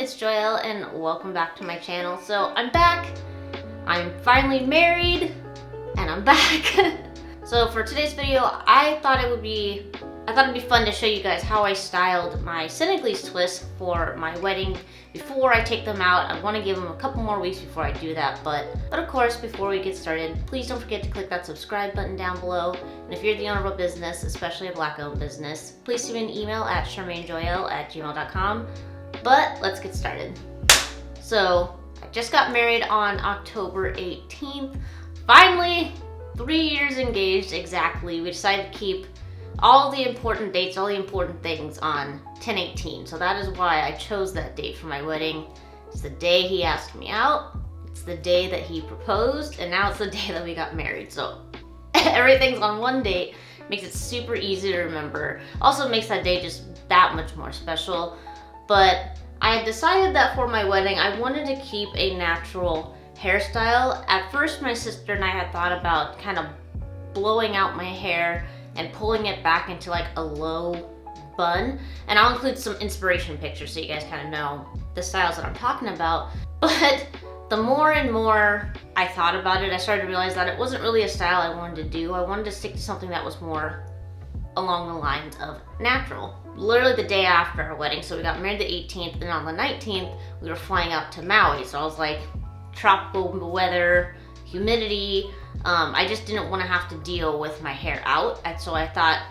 it's Joyel and welcome back to my channel. So I'm back, I'm finally married, and I'm back. So for today's video, I thought it'd be fun to show you guys how I styled my Senegalese twists for my wedding before I take them out. I want to give them a couple more weeks before I do that, but of course, before we get started, please don't forget to click that subscribe button down below. And if you're the owner of a business, especially a Black-owned business, please send me an email at SharmaineJoyel@gmail.com. But let's get started. So I just got married on October 18th. Finally, 3 years engaged exactly. We decided to keep all the important dates, all the important things on 10/18. So that is why I chose that date for my wedding. It's the day he asked me out. It's the day that he proposed, and now it's the day that we got married. So everything's on one date. Makes it super easy to remember. Also makes that day just that much more special. But I had decided that for my wedding, I wanted to keep a natural hairstyle. At first, my sister and I had thought about kind of blowing out my hair and pulling it back into like a low bun. And I'll include some inspiration pictures so you guys kind of know the styles that I'm talking about. But the more and more I thought about it, I started to realize that it wasn't really a style I wanted to do. I wanted to stick to something that was more along the lines of natural. Literally the day after our wedding, so we got married the 18th, and on the 19th, we were flying out to Maui. So I was like, tropical weather, humidity. I just didn't want to have to deal with my hair out. And so I thought,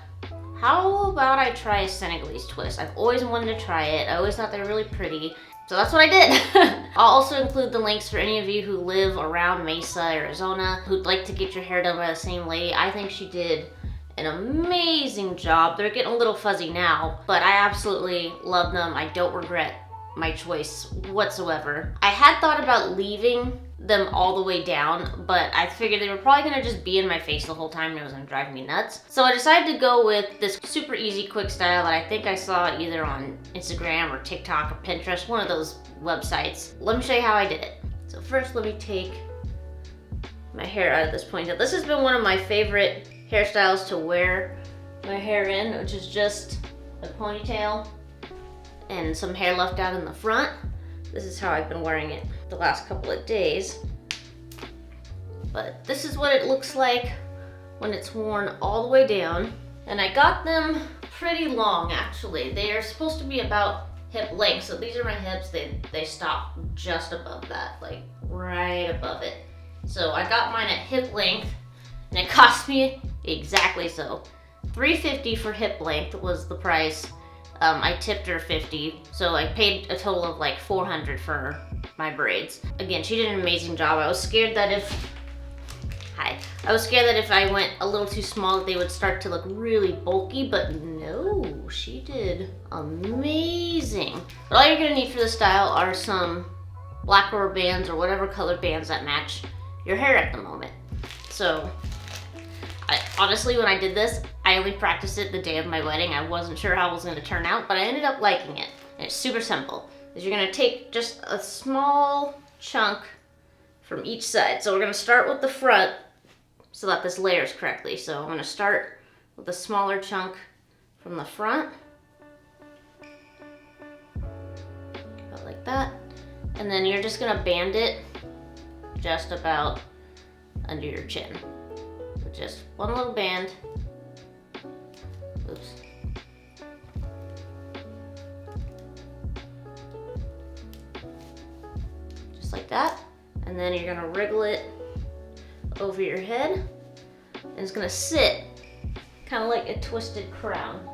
how about I try a Senegalese twist? I've always wanted to try it. I always thought they were really pretty. So that's what I did. I'll also include the links for any of you who live around Mesa, Arizona, who'd like to get your hair done by the same lady. I think she did an amazing job. They're getting a little fuzzy now, but I absolutely love them. I don't regret my choice whatsoever. I had thought about leaving them all the way down, but I figured they were probably gonna just be in my face the whole time and it was gonna drive me nuts. So I decided to go with this super easy quick style that I think I saw either on Instagram or TikTok or Pinterest, one of those websites. Let me show you how I did it. So first, let me take my hair out of this ponytail. This has been one of my favorite hairstyles to wear my hair in, which is just a ponytail and some hair left out in the front. This is how I've been wearing it the last couple of days. But this is what it looks like when it's worn all the way down. And I got them pretty long, actually. They are supposed to be about hip length. So these are my hips. They stop just above that, like right above it. So I got mine at hip length, and it cost me exactly so. $350 for hip length was the price. I tipped her $50, so I paid a total of like $400 for my braids. Again, she did an amazing job. I was scared that if I went a little too small, that they would start to look really bulky, but no, she did amazing. But all you're gonna need for this style are some black rubber bands or whatever colored bands that match your hair at the moment. So honestly, when I did this, I only practiced it the day of my wedding. I wasn't sure how it was gonna turn out, but I ended up liking it. And it's super simple. Is you're gonna take just a small chunk from each side. So we're gonna start with the front so that this layers correctly. So I'm gonna start with a smaller chunk from the front. About like that. And then you're just gonna band it just about under your chin. Just one little band. Oops. Just like that. And then you're gonna wriggle it over your head. And it's gonna sit kind of like a twisted crown.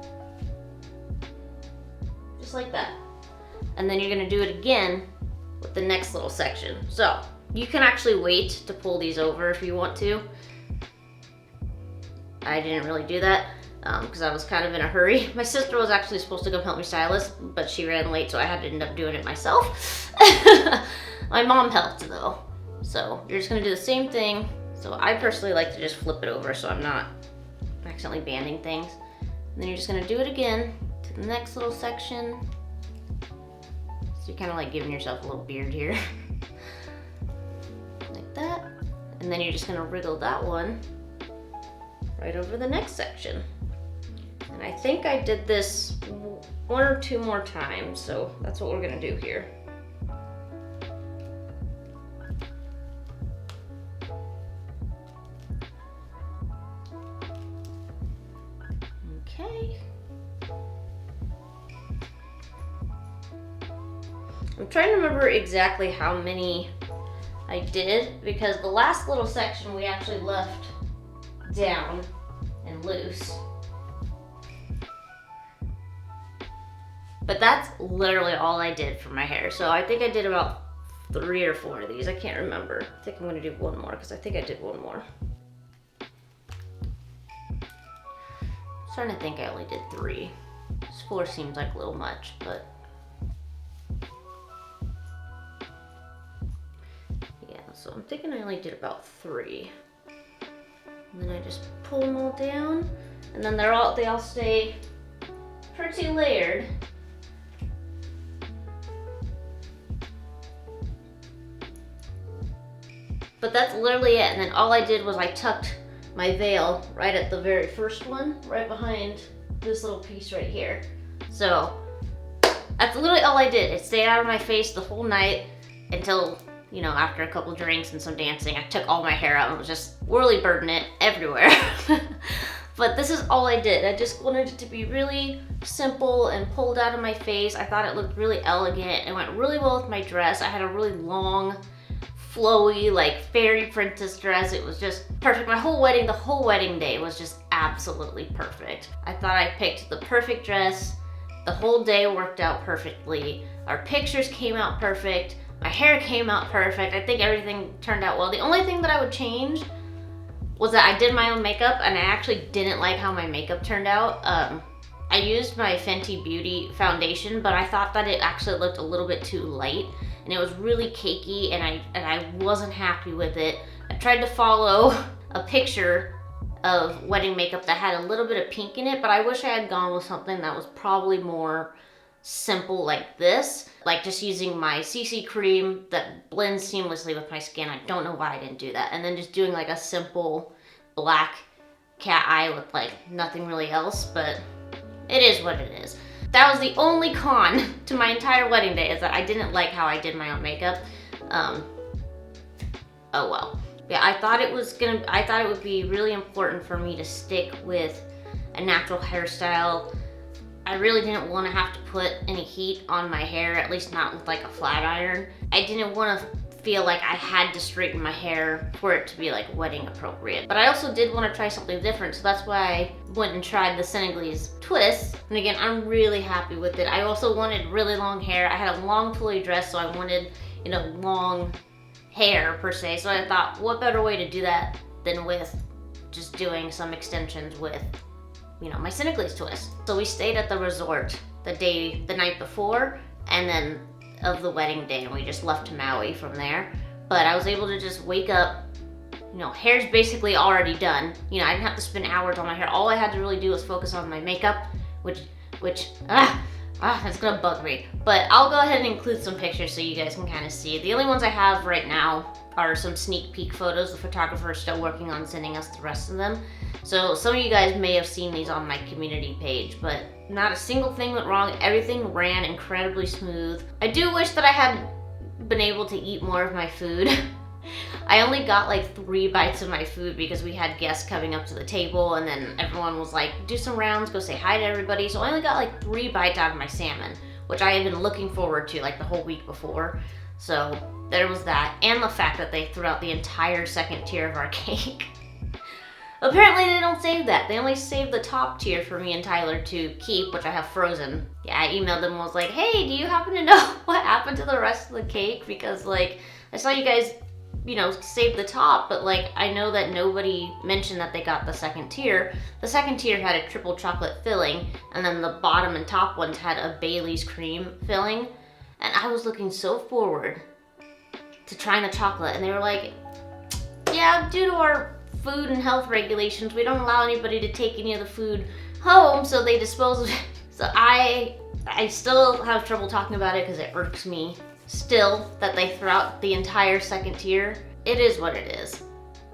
Just like that. And then you're gonna do it again with the next little section. So you can actually wait to pull these over if you want to. I didn't really do that because I was kind of in a hurry. My sister was actually supposed to come help me style this, but she ran late, so I had to end up doing it myself. My mom helped though. So you're just gonna do the same thing. So I personally like to just flip it over so I'm not accidentally banding things. And then you're just gonna do it again to the next little section. So you're kind of like giving yourself a little beard here. Like that. And then you're just gonna wriggle that one right over the next section. And I think I did this one or two more times, so that's what we're gonna do here. I'm trying to remember exactly how many I did, because the last little section we actually left down and loose. But that's literally all I did for my hair. So I think I did about 3 or 4 of these. I can't remember. I think I'm gonna do one more because I think I did one more. I'm trying to think, I only did 3. 4 seems like a little much, but yeah, so I'm thinking I only did about 3. And then I just pull them all down, and then they all stay pretty layered. But that's literally it, and then all I did was I tucked my veil right at the very first one, right behind this little piece right here. So that's literally all I did. It stayed out of my face the whole night until, you know, after a couple drinks and some dancing, I took all my hair out and was just whirly birding it everywhere. But this is all I did. I just wanted it to be really simple and pulled out of my face. I thought it looked really elegant. It went really well with my dress. I had a really long, flowy, like fairy princess dress. It was just perfect. The whole wedding day was just absolutely perfect. I thought I picked the perfect dress. The whole day worked out perfectly. Our pictures came out perfect. My hair came out perfect. I think everything turned out well. The only thing that I would change was that I did my own makeup, and I actually didn't like how my makeup turned out. I used my Fenty Beauty foundation, but I thought that it actually looked a little bit too light, and it was really cakey, and I wasn't happy with it. I tried to follow a picture of wedding makeup that had a little bit of pink in it, but I wish I had gone with something that was probably more simple like this, like just using my CC cream that blends seamlessly with my skin. I don't know why I didn't do that. And then just doing like a simple black cat eye with like nothing really else, but it is what it is. That was the only con to my entire wedding day, is that I didn't like how I did my own makeup. Oh well. Yeah, I thought it would be really important for me to stick with a natural hairstyle. I really didn't want to have to put any heat on my hair, at least not with like a flat iron. I didn't want to feel like I had to straighten my hair for it to be like wedding appropriate. But I also did want to try something different, so that's why I went and tried the Senegalese twist. And again, I'm really happy with it. I also wanted really long hair. I had a long flowy dress, so I wanted, you know, long hair per se. So I thought, what better way to do that than with just doing some extensions with, you know, my Senegalese twist. So we stayed at the resort the night before, and then of the wedding day, and we just left to Maui from there. But I was able to just wake up, you know, hair's basically already done. You know, I didn't have to spend hours on my hair. All I had to really do was focus on my makeup, which that's gonna bug me. But I'll go ahead and include some pictures so you guys can kind of see. The only ones I have right now are some sneak peek photos. The photographer is still working on sending us the rest of them. So some of you guys may have seen these on my community page, but not a single thing went wrong. Everything ran incredibly smooth. I do wish that I had been able to eat more of my food. I only got like 3 bites of my food because we had guests coming up to the table, and then everyone was like, do some rounds, go say hi to everybody. So I only got like 3 bites out of my salmon, which I had been looking forward to like the whole week before. So there was that, and the fact that they threw out the entire second tier of our cake. Apparently they don't save that. They only save the top tier for me and Tyler to keep, which I have frozen. Yeah, I emailed them and was like, hey, do you happen to know what happened to the rest of the cake? Because like, I saw you guys, you know, save the top, but like, I know that nobody mentioned that they got the second tier. The second tier had a triple chocolate filling, and then the bottom and top ones had a Bailey's cream filling. And I was looking so forward to trying the chocolate, and they were like, yeah, due to our food and health regulations, we don't allow anybody to take any of the food home, so they dispose of it. So I still have trouble talking about it because it irks me still that they throw out the entire second tier. It is what it is,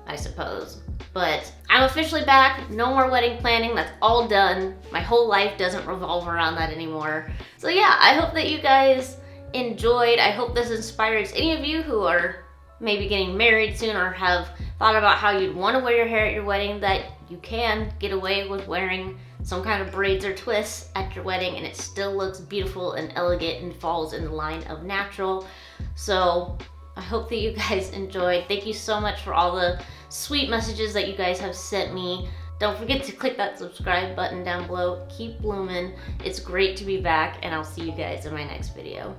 I suppose. But I'm officially back. No more wedding planning. That's all done. My whole life doesn't revolve around that anymore. So yeah, I hope that you guys enjoyed. I hope this inspires any of you who are maybe getting married soon or have thought about how you'd want to wear your hair at your wedding, that you can get away with wearing some kind of braids or twists at your wedding and it still looks beautiful and elegant and falls in the line of natural. So I hope that you guys enjoyed. Thank you so much for all the sweet messages that you guys have sent me. Don't forget to click that subscribe button down below. Keep blooming. It's great to be back, and I'll see you guys in my next video.